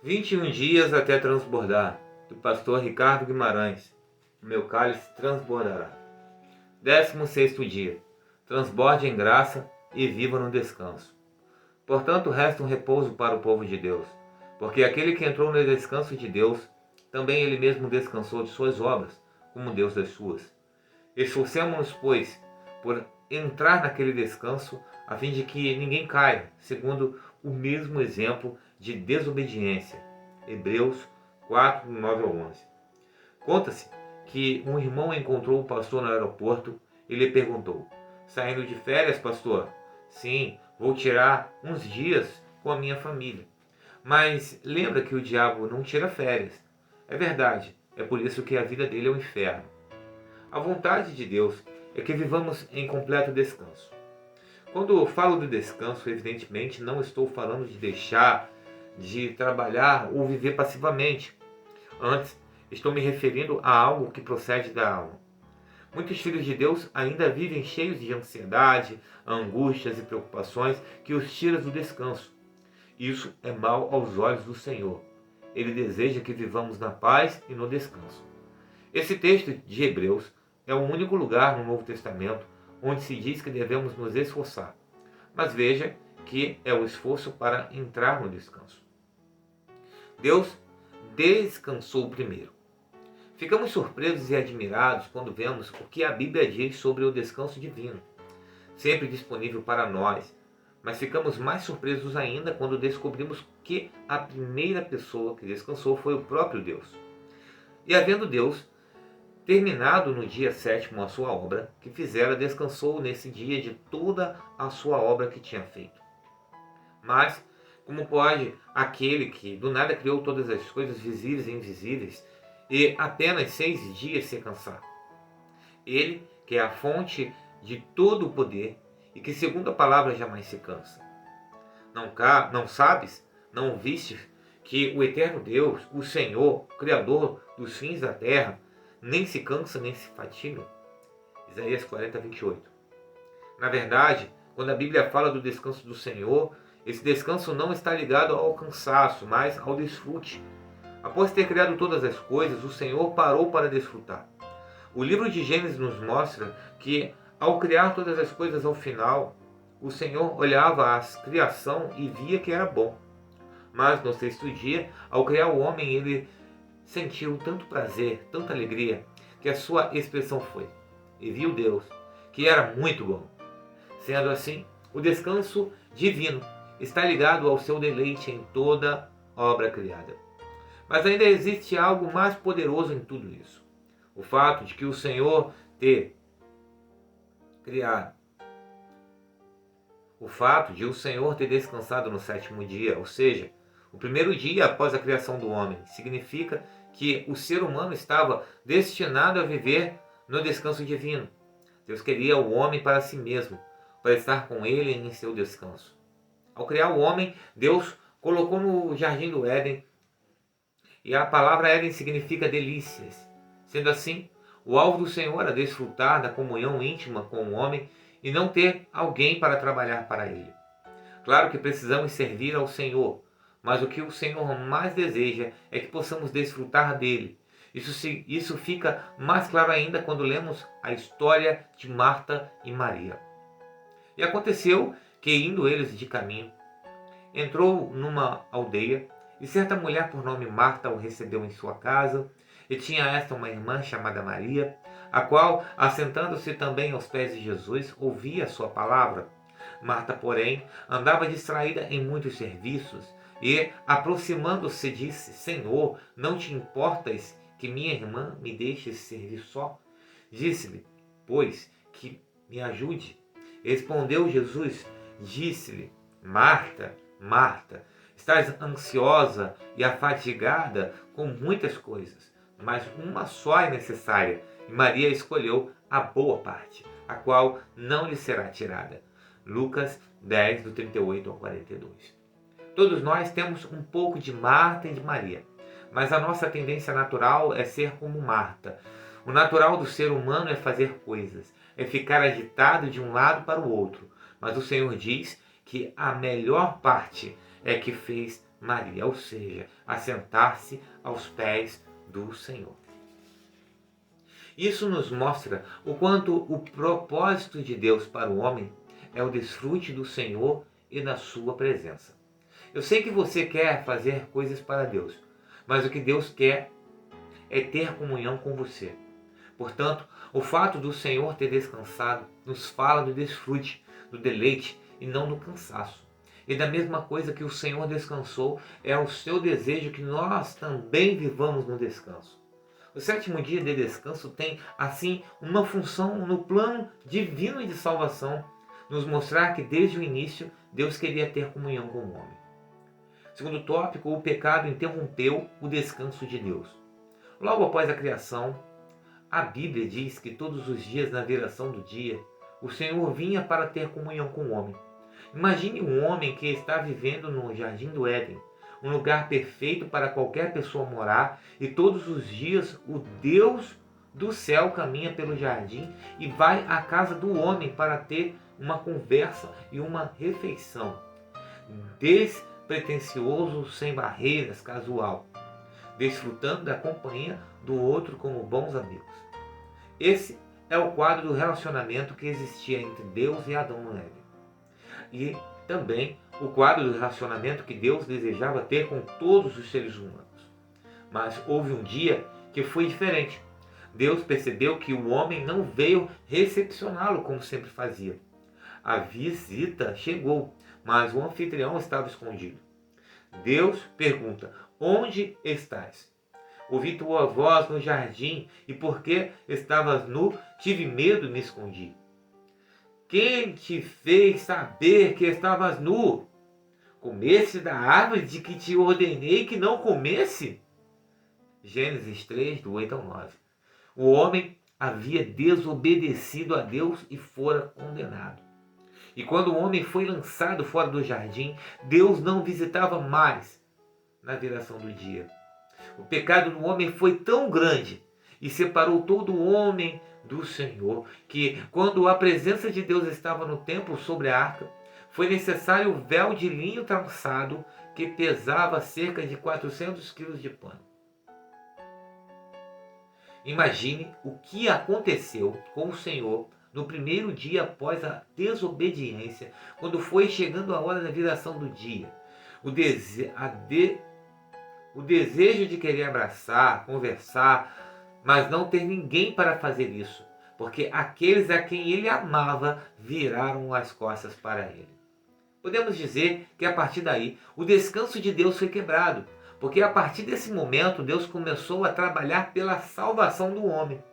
21 dias até transbordar, do pastor Ricardo Guimarães. O meu cálice transbordará. 16º dia. Transborde em graça e viva no descanso. Portanto, resta um repouso para o povo de Deus, porque aquele que entrou no descanso de Deus, também ele mesmo descansou de suas obras, como Deus das suas. Esforcemo-nos, pois, por entrar naquele descanso, a fim de que ninguém caia, segundo o mesmo exemplo de desobediência. Hebreus 4, 9 ao 11. Conta-se que um irmão encontrou o pastor no aeroporto e lhe perguntou: "Saindo de férias, pastor?" "Sim, vou tirar uns dias com a minha família." "Mas lembra que o diabo não tira férias." "É verdade, é por isso que a vida dele é um inferno." A vontade de Deus é que vivamos em completo descanso. Quando eu falo do descanso, evidentemente não estou falando de deixar de trabalhar ou viver passivamente. Antes, estou me referindo a algo que procede da alma. Muitos filhos de Deus ainda vivem cheios de ansiedade, angústias e preocupações que os tiram do descanso. Isso é mal aos olhos do Senhor. Ele deseja que vivamos na paz e no descanso. Esse texto de Hebreus é o único lugar no Novo Testamento onde se diz que devemos nos esforçar. Mas veja que é o esforço para entrar no descanso. Deus descansou primeiro. Ficamos surpresos e admirados quando vemos o que a Bíblia diz sobre o descanso divino, sempre disponível para nós. Mas ficamos mais surpresos ainda quando descobrimos que a primeira pessoa que descansou foi o próprio Deus. E havendo Deus terminado no dia 7º a sua obra que fizera, descansou nesse dia de toda a sua obra que tinha feito. Mas, como pode aquele que do nada criou todas as coisas visíveis e invisíveis, e apenas 6 dias se cansar? Ele, que é a fonte de todo o poder, e que segundo a palavra jamais se cansa. Não sabes, não ouviste, que o eterno Deus, o Senhor, Criador dos fins da terra, nem se cansa, nem se fatiga? Isaías 40, 28. Na verdade, quando a Bíblia fala do descanso do Senhor, esse descanso não está ligado ao cansaço, mas ao desfrute. Após ter criado todas as coisas, o Senhor parou para desfrutar. O livro de Gênesis nos mostra que, ao criar todas as coisas ao final, o Senhor olhava a criação e via que era bom. Mas no 6º dia, ao criar o homem, ele sentiu tanto prazer, tanta alegria, que a sua expressão foi: "E viu Deus, que era muito bom." Sendo assim, o descanso divino está ligado ao seu deleite em toda obra criada. Mas ainda existe algo mais poderoso em tudo isso. O fato de que o Senhor ter criado, o fato de o Senhor ter descansado no 7º dia, ou seja, o primeiro dia após a criação do homem, significa que o ser humano estava destinado a viver no descanso divino. Deus queria o homem para si mesmo, para estar com ele em seu descanso. Ao criar o homem, Deus colocou no jardim do Éden, e a palavra Éden significa delícias. Sendo assim, o alvo do Senhor era desfrutar da comunhão íntima com o homem e não ter alguém para trabalhar para ele. Claro que precisamos servir ao Senhor, mas o que o Senhor mais deseja é que possamos desfrutar dele. Isso fica mais claro ainda quando lemos a história de Marta e Maria. E aconteceu que, indo eles de caminho, entrou numa aldeia, e certa mulher por nome Marta o recebeu em sua casa, e tinha esta uma irmã chamada Maria, a qual, assentando-se também aos pés de Jesus, ouvia a sua palavra. Marta, porém, andava distraída em muitos serviços, e, aproximando-se, disse: "Senhor, não te importas que minha irmã me deixe servir só?" Disse-lhe, pois, que me ajude. Respondeu Jesus, disse-lhe: "Marta, Marta, estás ansiosa e afadigada com muitas coisas, mas uma só é necessária, e Maria escolheu a boa parte, a qual não lhe será tirada." Lucas 10, do 38 ao 42. Todos nós temos um pouco de Marta e de Maria, mas a nossa tendência natural é ser como Marta. O natural do ser humano é fazer coisas, é ficar agitado de um lado para o outro, mas o Senhor diz que a melhor parte é que fez Maria, ou seja, assentar-se aos pés do Senhor. Isso nos mostra o quanto o propósito de Deus para o homem é o desfrute do Senhor e da sua presença. Eu sei que você quer fazer coisas para Deus, mas o que Deus quer é ter comunhão com você. Portanto, o fato do Senhor ter descansado nos fala do desfrute, do deleite e não do cansaço. E da mesma coisa que o Senhor descansou, é o seu desejo que nós também vivamos no descanso. O sétimo dia de descanso tem, assim, uma função no plano divino de salvação, nos mostrar que desde o início Deus queria ter comunhão com o homem. Segundo tópico, o pecado interrompeu o descanso de Deus. Logo após a criação, a Bíblia diz que todos os dias na viração do dia, o Senhor vinha para ter comunhão com o homem. Imagine um homem que está vivendo no Jardim do Éden, um lugar perfeito para qualquer pessoa morar, e todos os dias o Deus do céu caminha pelo jardim e vai à casa do homem para ter uma conversa e uma refeição. Despretensioso, sem barreiras, casual, desfrutando da companhia do outro como bons amigos. Esse é o quadro do relacionamento que existia entre Deus e Adão no Éden. E também o quadro do relacionamento que Deus desejava ter com todos os seres humanos. Mas houve um dia que foi diferente. Deus percebeu que o homem não veio recepcioná-lo como sempre fazia. A visita chegou, mas o anfitrião estava escondido. Deus pergunta: onde estás? Ouvi tua voz no jardim, e porque estavas nu, tive medo e me escondi. Quem te fez saber que estavas nu? Comesse da árvore de que te ordenei que não comesse? Gênesis 3, do 8 ao 9. O homem havia desobedecido a Deus e fora condenado. E quando o homem foi lançado fora do jardim, Deus não visitava mais na viração do dia. O pecado do homem foi tão grande e separou todo o homem do Senhor, que quando a presença de Deus estava no templo sobre a arca, foi necessário o véu de linho trançado que pesava cerca de 400 quilos de pano. Imagine o que aconteceu com o Senhor no primeiro dia após a desobediência, quando foi chegando a hora da viração do dia. O desejo de querer abraçar, conversar, mas não ter ninguém para fazer isso, porque aqueles a quem ele amava viraram as costas para ele. Podemos dizer que a partir daí o descanso de Deus foi quebrado, porque a partir desse momento Deus começou a trabalhar pela salvação do homem.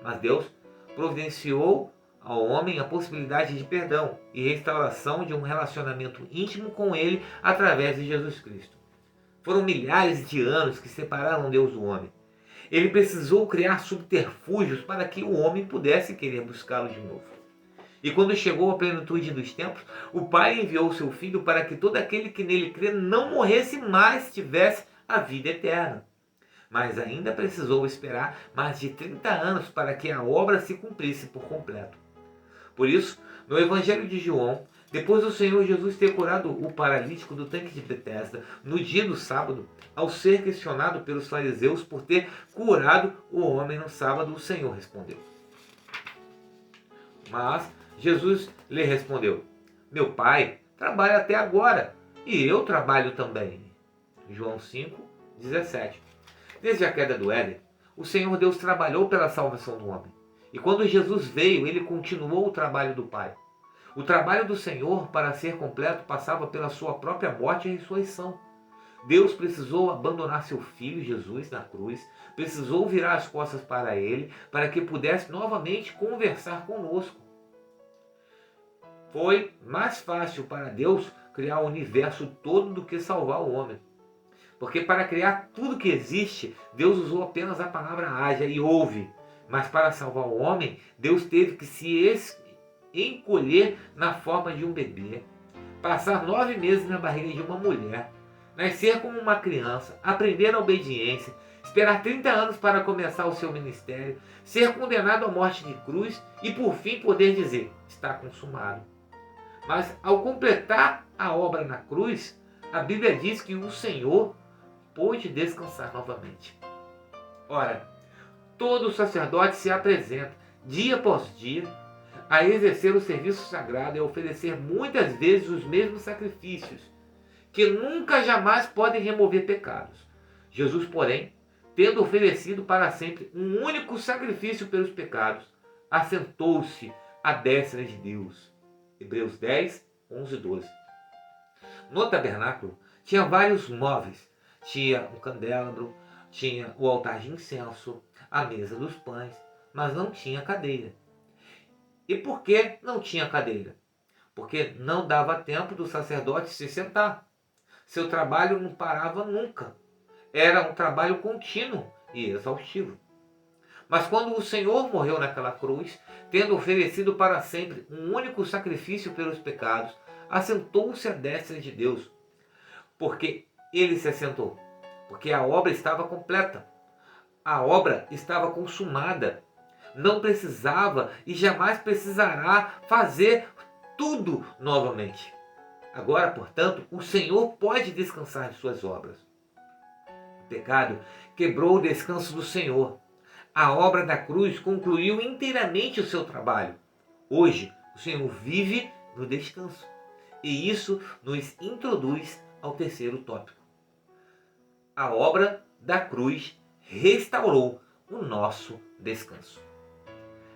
Mas Deus providenciou ao homem a possibilidade de perdão e restauração de um relacionamento íntimo com ele através de Jesus Cristo. Foram milhares de anos que separaram Deus do homem. Ele precisou criar subterfúgios para que o homem pudesse querer buscá-lo de novo. E quando chegou a plenitude dos tempos, o Pai enviou seu Filho para que todo aquele que nele crê não morresse, mas tivesse a vida eterna. Mas ainda precisou esperar mais de 30 anos para que a obra se cumprisse por completo. Por isso, no Evangelho de João, depois do Senhor Jesus ter curado o paralítico do tanque de Betesda no dia do sábado, ao ser questionado pelos fariseus por ter curado o homem no sábado, o Senhor respondeu. Mas Jesus lhe respondeu: meu Pai trabalha até agora, e eu trabalho também. João 5, 17. Desde a queda do Éden, o Senhor Deus trabalhou pela salvação do homem. E quando Jesus veio, ele continuou o trabalho do Pai. O trabalho do Senhor, para ser completo, passava pela sua própria morte e ressurreição. Deus precisou abandonar seu Filho Jesus na cruz, precisou virar as costas para ele, para que pudesse novamente conversar conosco. Foi mais fácil para Deus criar o universo todo do que salvar o homem. Porque para criar tudo que existe, Deus usou apenas a palavra haja e houve. Mas para salvar o homem, Deus teve que se encolher na forma de um bebê, passar 9 meses na barriga de uma mulher, nascer como uma criança, aprender a obediência, esperar 30 anos para começar o seu ministério, ser condenado à morte de cruz e por fim poder dizer: está consumado. Mas ao completar a obra na cruz, A Bíblia diz que o Senhor pôde descansar novamente. Ora, todo sacerdote se apresenta, dia após dia, a exercer o serviço sagrado e a oferecer muitas vezes os mesmos sacrifícios, que nunca jamais podem remover pecados. Jesus, porém, tendo oferecido para sempre um único sacrifício pelos pecados, assentou-se à destra de Deus. Hebreus 10, 11 e 12. No tabernáculo tinha vários móveis. Tinha o candelabro, tinha o altar de incenso, a mesa dos pães, mas não tinha cadeira. E por que não tinha cadeira? Porque não dava tempo do sacerdote se sentar. Seu trabalho não parava nunca. Era um trabalho contínuo e exaustivo. Mas quando o Senhor morreu naquela cruz, tendo oferecido para sempre um único sacrifício pelos pecados, assentou-se à destra de Deus. Porque ele se assentou? Porque a obra estava completa. A obra estava consumada. Não precisava e jamais precisará fazer tudo novamente. Agora, portanto, o Senhor pode descansar de suas obras. O pecado quebrou o descanso do Senhor. A obra da cruz concluiu inteiramente o seu trabalho. Hoje, o Senhor vive no descanso. E isso nos introduz ao terceiro tópico. A obra da cruz restaurou o nosso descanso.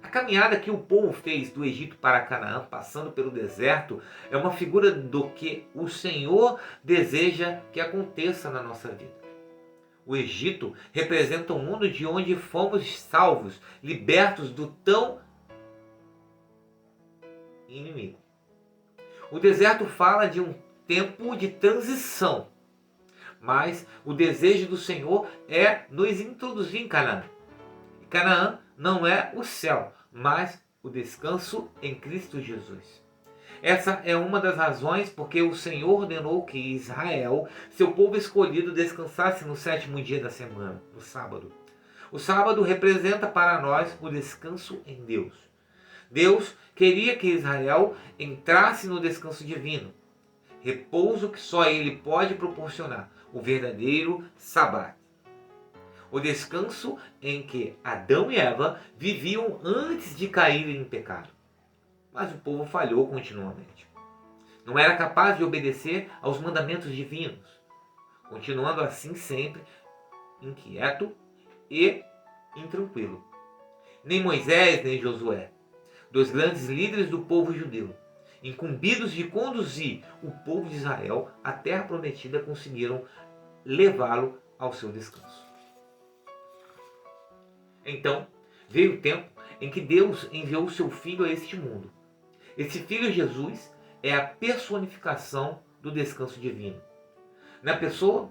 A caminhada que o povo fez do Egito para Canaã, passando pelo deserto, é uma figura do que o Senhor deseja que aconteça na nossa vida. O Egito representa o mundo de onde fomos salvos, libertos do tão inimigo. O deserto fala de um tempo de transição, mas o desejo do Senhor é nos introduzir em Canaã. Canaã não é o céu, mas o descanso em Cristo Jesus. Essa é uma das razões porque o Senhor ordenou que Israel, seu povo escolhido, descansasse no sétimo dia da semana, no sábado. O sábado representa para nós o descanso em Deus. Deus queria que Israel entrasse no descanso divino, repouso que só Ele pode proporcionar, o verdadeiro Sabá. O descanso em que Adão e Eva viviam antes de caírem em pecado. Mas o povo falhou continuamente. Não era capaz de obedecer aos mandamentos divinos, continuando assim sempre inquieto e intranquilo. Nem Moisés, nem Josué, dois grandes líderes do povo judeu, incumbidos de conduzir o povo de Israel à terra prometida, conseguiram levá-lo ao seu descanso. Então, veio o tempo em que Deus enviou o seu Filho a este mundo. Esse Filho Jesus é a personificação do descanso divino. Na pessoa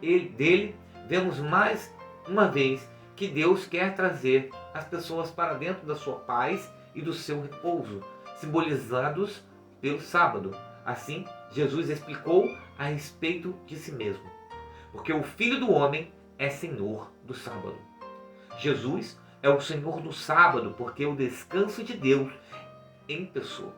dele, vemos mais uma vez que Deus quer trazer as pessoas para dentro da sua paz e do seu repouso, simbolizados pelo sábado. Assim, Jesus explicou a respeito de si mesmo. Porque o Filho do Homem é Senhor do sábado. Jesus é o Senhor do sábado, porque é o descanso de Deus em pessoa.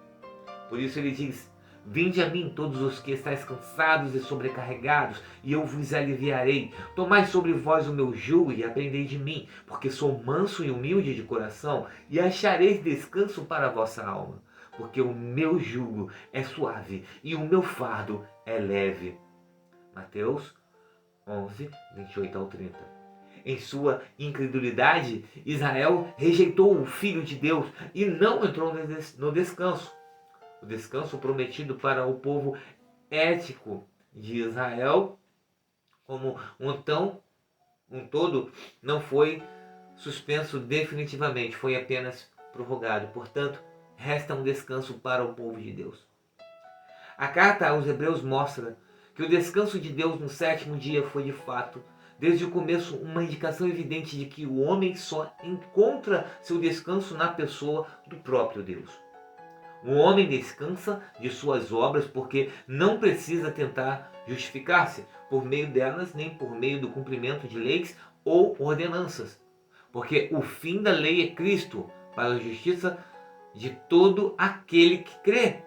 Por isso ele diz: vinde a mim todos os que estáis cansados e sobrecarregados, e eu vos aliviarei. Tomai sobre vós o meu jugo e aprendei de mim, porque sou manso e humilde de coração, e achareis descanso para a vossa alma. Porque o meu jugo é suave e o meu fardo é leve. Mateus 11, 28 ao 30. Em sua incredulidade, Israel rejeitou o Filho de Deus e não entrou no descanso. O descanso prometido para o povo ético de Israel, como um todo, não foi suspenso definitivamente, foi apenas prorrogado. Portanto, resta um descanso para o povo de Deus. A carta aos Hebreus mostra que o descanso de Deus no sétimo dia foi de fato, desde o começo, uma indicação evidente de que o homem só encontra seu descanso na pessoa do próprio Deus. O homem descansa de suas obras porque não precisa tentar justificar-se por meio delas, nem por meio do cumprimento de leis ou ordenanças. Porque o fim da lei é Cristo, para a justiça de todo aquele que crê.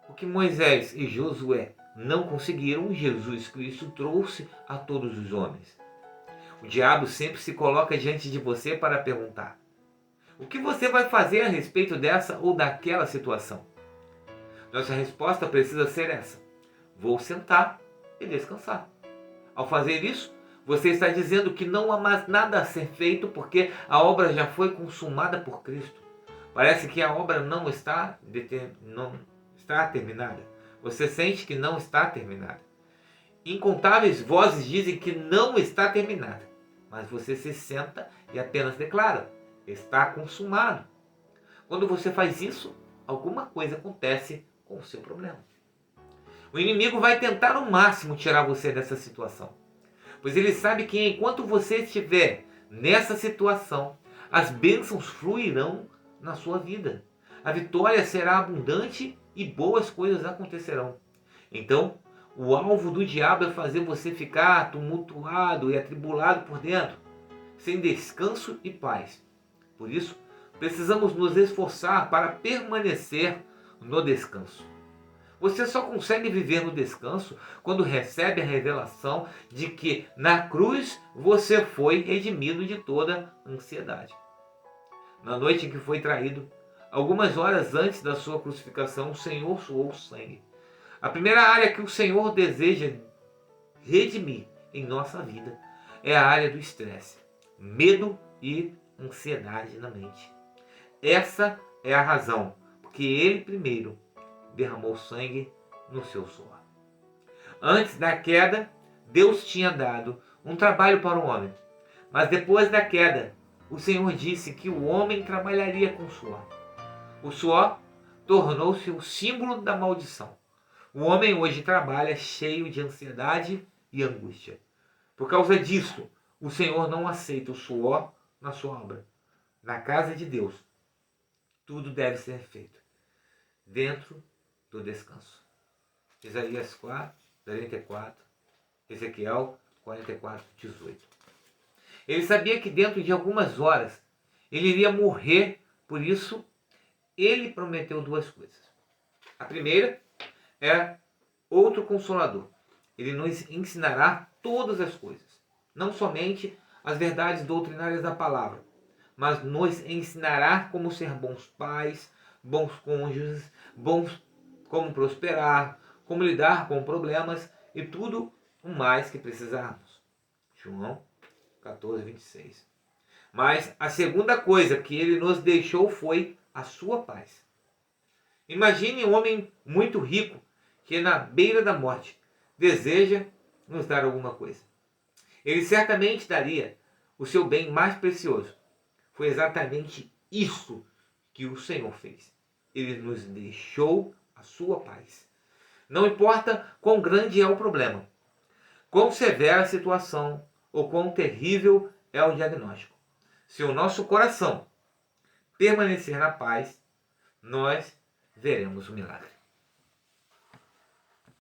O O que Moisés e Josué não conseguiram, Jesus Cristo trouxe a todos os homens. O diabo sempre se coloca diante de você para perguntar: o que você vai fazer a respeito dessa ou daquela situação? Nossa resposta precisa ser essa: vou sentar e descansar. Ao fazer isso, você está dizendo que não há mais nada a ser feito porque a obra já foi consumada por Cristo. Parece que a obra não está terminada. Você sente que não está terminada. Incontáveis vozes dizem que não está terminada. Mas você se senta e apenas declara: está consumado. Quando você faz isso, alguma coisa acontece com o seu problema. O inimigo vai tentar ao máximo tirar você dessa situação, pois ele sabe que enquanto você estiver nessa situação, as bênçãos fluirão na sua vida. A vitória será abundante e boas coisas acontecerão. Então, o alvo do diabo é fazer você ficar tumultuado e atribulado por dentro, sem descanso e paz. Por isso, precisamos nos esforçar para permanecer no descanso. Você só consegue viver no descanso quando recebe a revelação de que na cruz você foi redimido de toda ansiedade. Na noite em que foi traído, algumas horas antes da sua crucificação, o Senhor suou sangue. A primeira área que o Senhor deseja redimir em nossa vida é a área do estresse, medo e ansiedade na mente. Essa é a razão porque Ele primeiro derramou sangue no seu suor. Antes da queda, Deus tinha dado um trabalho para o homem, mas depois da queda, o Senhor disse que o homem trabalharia com suor. O suor tornou-se o símbolo da maldição. O homem hoje trabalha cheio de ansiedade e angústia. Por causa disso, o Senhor não aceita o suor na sua obra. Na casa de Deus, tudo deve ser feito dentro do descanso. Isaías 4, 44, Ezequiel 44, 18. Ele sabia que dentro de algumas horas ele iria morrer, por isso ele prometeu duas coisas. A primeira é outro consolador. Ele nos ensinará todas as coisas, não somente as verdades doutrinárias da palavra, mas nos ensinará como ser bons pais, bons cônjuges, como prosperar, como lidar com problemas e tudo o mais que precisarmos. João 14, 26. Mas a segunda coisa que ele nos deixou foi a sua paz. Imagine um homem muito rico que na beira da morte deseja nos dar alguma coisa. Ele certamente daria o seu bem mais precioso. Foi exatamente isso que o Senhor fez. Ele nos deixou a sua paz. Não importa quão grande é o problema, quão severa a situação ou quão terrível é o diagnóstico. Se o nosso coração permanecer na paz, nós veremos o milagre.